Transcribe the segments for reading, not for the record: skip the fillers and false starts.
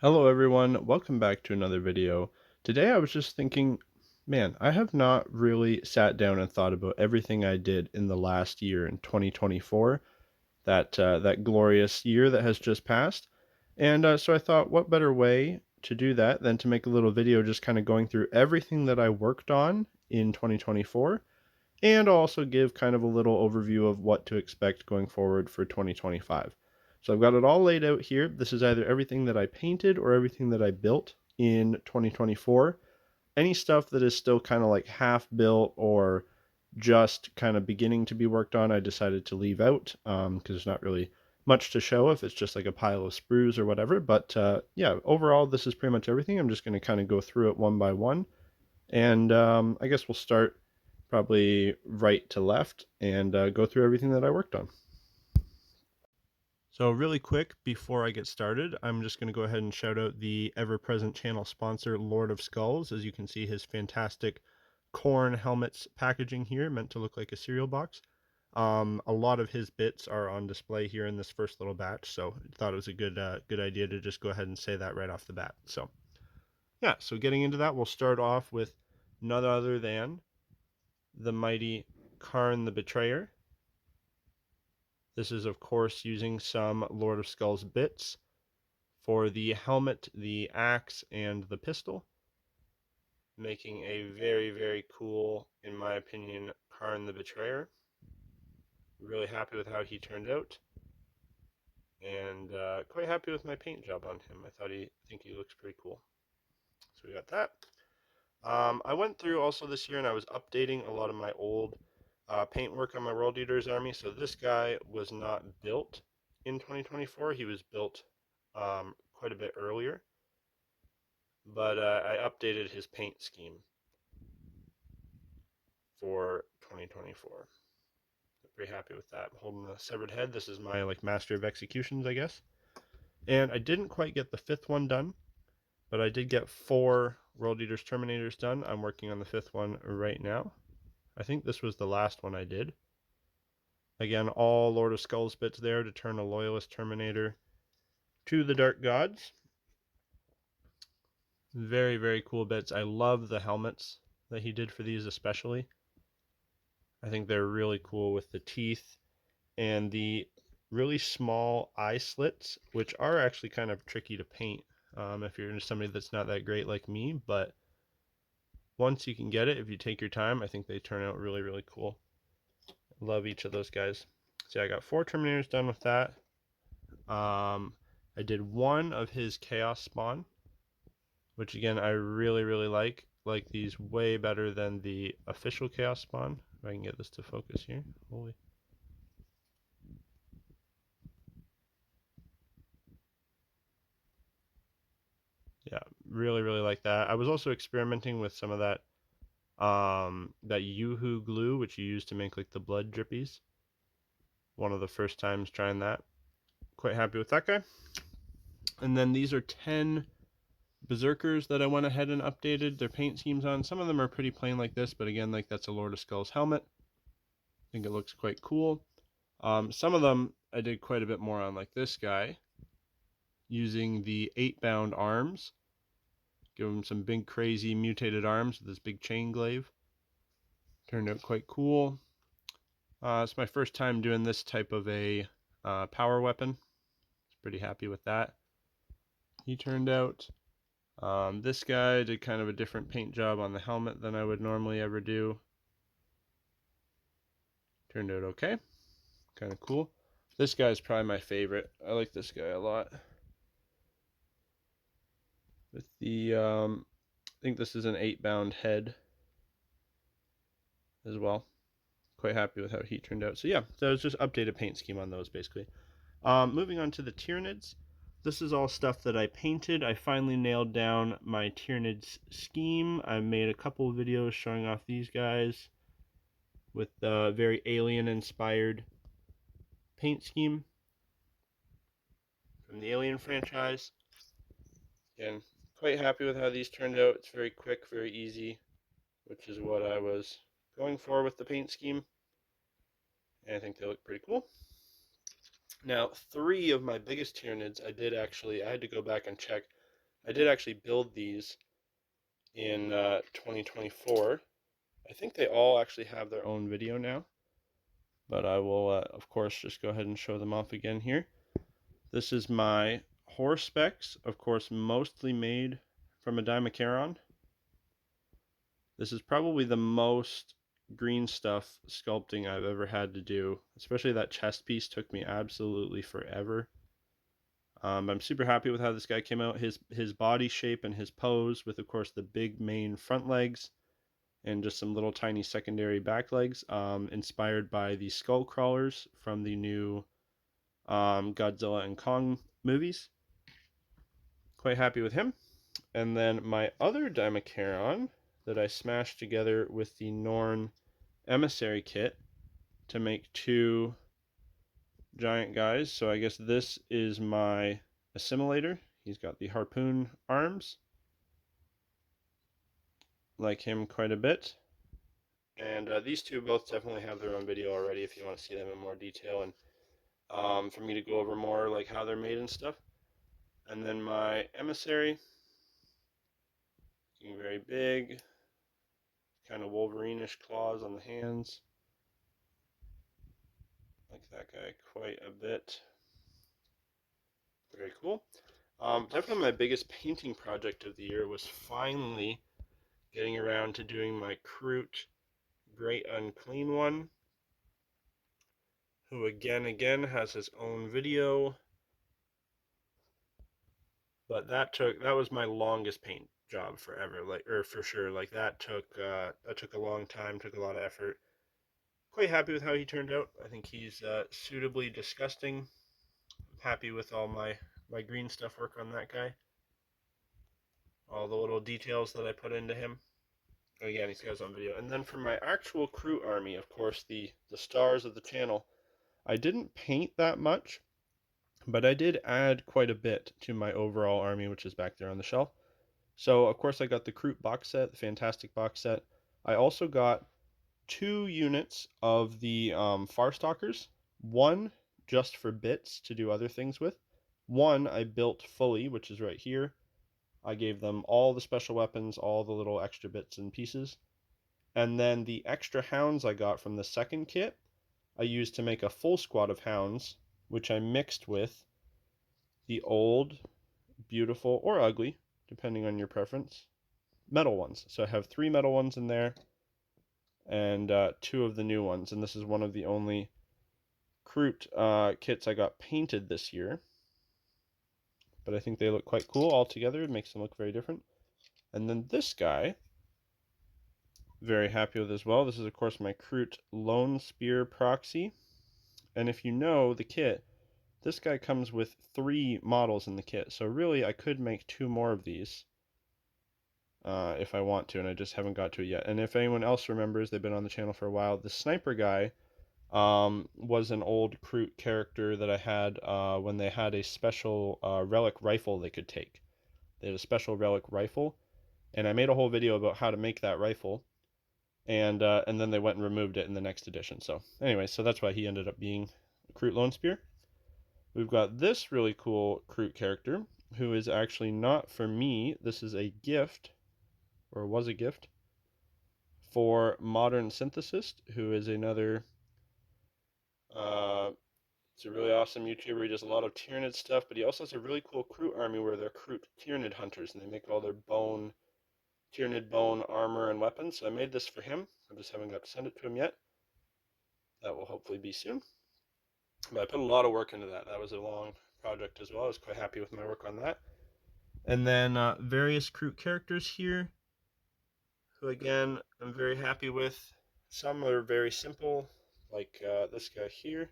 Hello everyone, welcome back to another video. Today I was just thinking, man, I have not really sat down and thought about everything I did in the last year in 2024, that glorious year that has just passed. And so I thought, what better way to do that than to make a little video just kind of going through everything that I worked on in 2024, and I'll also give kind of a little overview of what to expect going forward for 2025. So I've got it all laid out here. This is either everything that I painted or everything that I built in 2024. Any stuff that is still kind of like half built or just kind of beginning to be worked on, I decided to leave out because there's not really much to show if it's just like a pile of sprues or whatever. But yeah, overall, this is pretty much everything. I'm just going to kind of go through it one by one. And I guess we'll start probably right to left and go through everything that I worked on. So really quick, before I get started, I'm just going to go ahead and shout out the ever-present channel sponsor, Lord of Skulls. As you can see, his fantastic corn helmets packaging here, meant to look like a cereal box. A lot of his bits are on display here in this first little batch, so I thought it was a good idea to just go ahead and say that right off the bat. So yeah, so getting into that, we'll start off with none other than the mighty Karn the Betrayer. This is, of course, using some Lord of Skulls bits for the helmet, the axe, and the pistol, making a very cool, in my opinion, Karn the Betrayer. Really happy with how he turned out, and quite happy with my paint job on him. I think he looks pretty cool. So we got that. I went through also this year and I was updating a lot of my old paintwork on my World Eaters army. So this guy was not built in 2024. He was built quite a bit earlier. But I updated his paint scheme for 2024. I'm pretty happy with that. I'm holding the severed head. This is my like master of executions, I guess. And I didn't quite get the fifth one done, but I did get 4 World Eaters Terminators done. I'm working on the 5th one right now. I think this was the last one I did. Again, all Lord of Skulls bits there to turn a Loyalist Terminator to the Dark Gods. Very cool bits. I love the helmets that he did for these especially. I think they're really cool with the teeth and the really small eye slits, which are actually kind of tricky to paint if you're somebody that's not that great like me. But once you can get it, if you take your time, I think they turn out really cool. Love each of those guys. So yeah, I got 4 Terminators done with that. I did 1 of his Chaos Spawn, which again I really like. Like these way better than the official Chaos Spawn. If I can get this to focus here. Holy. Yeah, really like that. I was also experimenting with some of that that Yoo-hoo glue, which you use to make like the blood drippies. One of the first times trying that. Quite happy with that guy. And then these are 10 Berserkers that I went ahead and updated their paint schemes on. Some of them are pretty plain like this, but again, like that's a Lord of Skulls helmet. I think it looks quite cool. Some of them I did quite a bit more on, like this guy, using the 8-bound arms. Give him some big crazy mutated arms with this big chain glaive. Turned out quite cool. It's my first time doing this type of a power weapon. Pretty happy with that. He turned out. This guy did kind of a different paint job on the helmet than I would normally ever do. Turned out okay. Kind of cool. This guy is probably my favorite. I like this guy a lot. With the, I think this is an 8-bound head as well. Quite happy with how he turned out. So yeah, so it's just updated paint scheme on those basically. Moving on to the Tyranids. This is all stuff that I painted. I finally nailed down my Tyranids scheme. I made a couple of videos showing off these guys with the very alien-inspired paint scheme from the Alien franchise. Again, quite happy with how these turned out. It's very quick, very easy, which is what I was going for with the paint scheme. And I think they look pretty cool. Now, 3 of my biggest Tyranids, I had to go back and check. I did actually build these in 2024. I think they all actually have their own video now, but I will, of course, just go ahead and show them off again here. This is my horse specs, of course, mostly made from a Dimacaron. This is probably the most green stuff sculpting I've ever had to do, especially that chest piece took me absolutely forever. I'm super happy with how this guy came out. His body shape and his pose, with of course the big main front legs and just some little tiny secondary back legs, inspired by the skull crawlers from the new Godzilla and Kong movies. Quite happy with him. And then my other Dimacaron that I smashed together with the Norn Emissary kit to make two giant guys. So I guess this is my assimilator. He's got the harpoon arms. Like him quite a bit. And these two both definitely have their own video already if you want to see them in more detail and for me to go over more like how they're made and stuff. And then my emissary, looking very big, kind of Wolverine-ish claws on the hands. Like that guy quite a bit. Very cool. Definitely my biggest painting project of the year was finally getting around to doing my Kroot Great Unclean one, who again has his own video. But that was my longest paint job forever, like, or for sure. Like that took a long time, took a lot of effort. Quite happy with how he turned out. I think he's suitably disgusting. I'm happy with all my green stuff work on that guy. All the little details that I put into him. Again, he's got his own video. And then for my actual Kroot army, of course, the stars of the channel, I didn't paint that much, but I did add quite a bit to my overall army, which is back there on the shelf. So, of course, I got the Kroot box set, the Fantastic box set. I also got 2 units of the Farstalkers. One just for bits to do other things with. One I built fully, which is right here. I gave them all the special weapons, all the little extra bits and pieces. And then the extra hounds I got from the second kit, I used to make a full squad of hounds, which I mixed with the old, beautiful, or ugly, depending on your preference, metal ones. So I have 3 metal ones in there and 2 of the new ones. And this is one of the only Kroot kits I got painted this year. But I think they look quite cool all together. It makes them look very different. And then this guy, very happy with as well. This is, of course, my Kroot Lone Spear Proxy. And if you know the kit, this guy comes with 3 models in the kit. So really, I could make 2 more of these if I want to, and I just haven't got to it yet. And if anyone else remembers, they've been on the channel for a while, the sniper guy was an old Kroot character that I had when they had a special relic rifle they could take. They had a special relic rifle, and I made a whole video about how to make that rifle, and then they went and removed it in the next edition. So anyway, so that's why he ended up being a Kroot Lone Spear. We've got this really cool Kroot character, who is actually not for me. This is a gift, or was a gift, for Modern Synthesist, who is another it's a really awesome YouTuber. He does a lot of Tyranid stuff, but he also has a really cool Kroot army where they're Kroot Tyranid hunters, and they make all their Tyranid bone armor and weapons. So I made this for him. I just haven't got to send it to him yet. That will hopefully be soon. But I put a lot of work into that. That was a long project as well. I was quite happy with my work on that. And then various Kroot characters here, who again I'm very happy with. Some are very simple, like this guy here.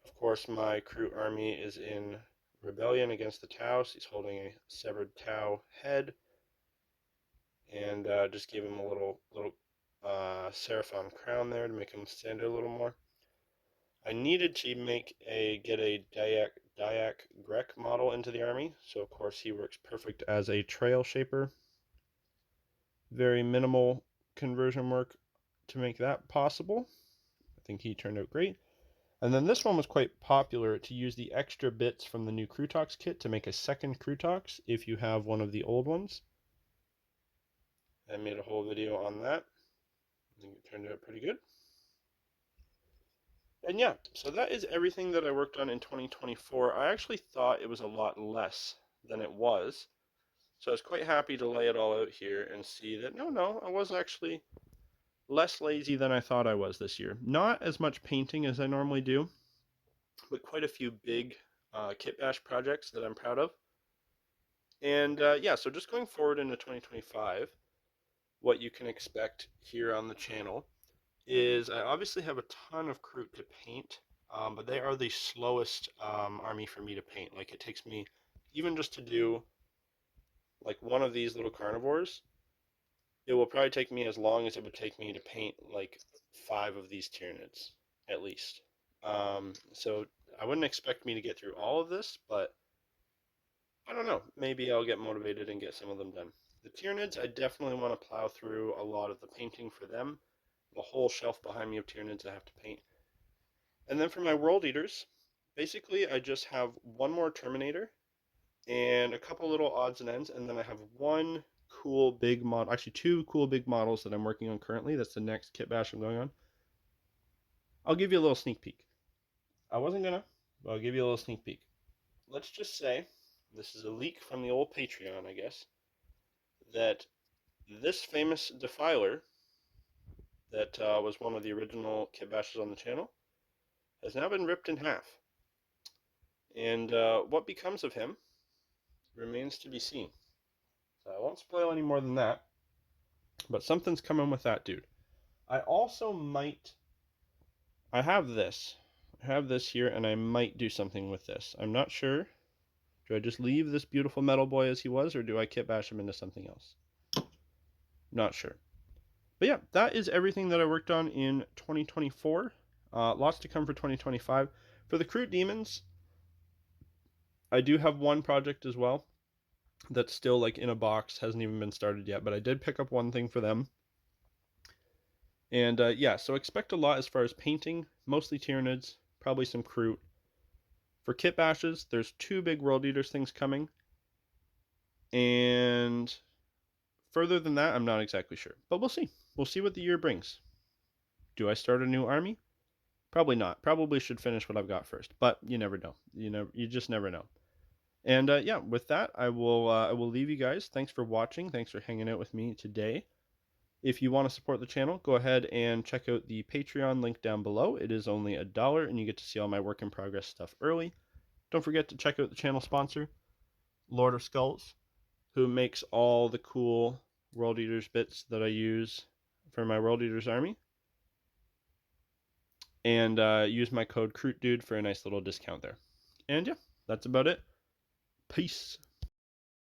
Of course, my Kroot army is in rebellion against the Tau. So he's holding a severed Tau head, and just gave him a little Seraphon crown there to make him stand out a little more. I needed to get a Dyak Grek model into the army, so of course he works perfect as a trail shaper. Very minimal conversion work to make that possible. I think he turned out great. And then this one was quite popular, to use the extra bits from the new Krootox kit to make a second Krootox if you have one of the old ones. I made a whole video on that. I think it turned out pretty good. And yeah, so that is everything that I worked on in 2024. I actually thought it was a lot less than it was. So I was quite happy to lay it all out here and see that no, I was actually less lazy than I thought I was this year. Not as much painting as I normally do, but quite a few big kit bash projects that I'm proud of. And yeah, so just going forward into 2025, what you can expect here on the channel is I obviously have a ton of Kroot to paint, but they are the slowest army for me to paint. Like, it takes me, even just to do like one of these little carnivores, it will probably take me as long as it would take me to paint like 5 of these Tyranids, at least. So I wouldn't expect me to get through all of this, but I don't know. Maybe I'll get motivated and get some of them done. The Tyranids, I definitely want to plow through a lot of the painting for them. The whole shelf behind me of Tyranids I have to paint. And then for my World Eaters, basically I just have one more Terminator and a couple little odds and ends, and then I have one cool big model, actually 2 cool big models that I'm working on currently. That's the next kit bash I'm going on. I'll give you a little sneak peek. I wasn't gonna, but I'll give you a little sneak peek. Let's just say, this is a leak from the old Patreon, I guess, that this famous Defiler, that was one of the original kit bashes on the channel, has now been ripped in half. And what becomes of him remains to be seen. So I won't spoil any more than that, but something's coming with that dude. I also might, I have this here, and I might do something with this. I'm not sure. Do I just leave this beautiful metal boy as he was, or do I kit bash him into something else? Not sure. But yeah, that is everything that I worked on in 2024. Lots to come for 2025. For the Kroot Demons, I do have one project as well that's still like in a box, hasn't even been started yet, but I did pick up one thing for them. And yeah, so expect a lot as far as painting, mostly Tyranids, probably some Kroot. For kit bashes, there's 2 big World Eaters things coming. And further than that, I'm not exactly sure. But we'll see. We'll see what the year brings. Do I start a new army? Probably not. Probably should finish what I've got first. But you never know. You just never know. And yeah, with that, I will leave you guys. Thanks for watching. Thanks for hanging out with me today. If you want to support the channel, go ahead and check out the Patreon link down below. It is only $1, and you get to see all my work in progress stuff early. Don't forget to check out the channel sponsor, Lord of Skulls, who makes all the cool World Eaters bits that I use for my World Eaters army. And use my code KrootDude for a nice little discount there. And yeah, that's about it. Peace.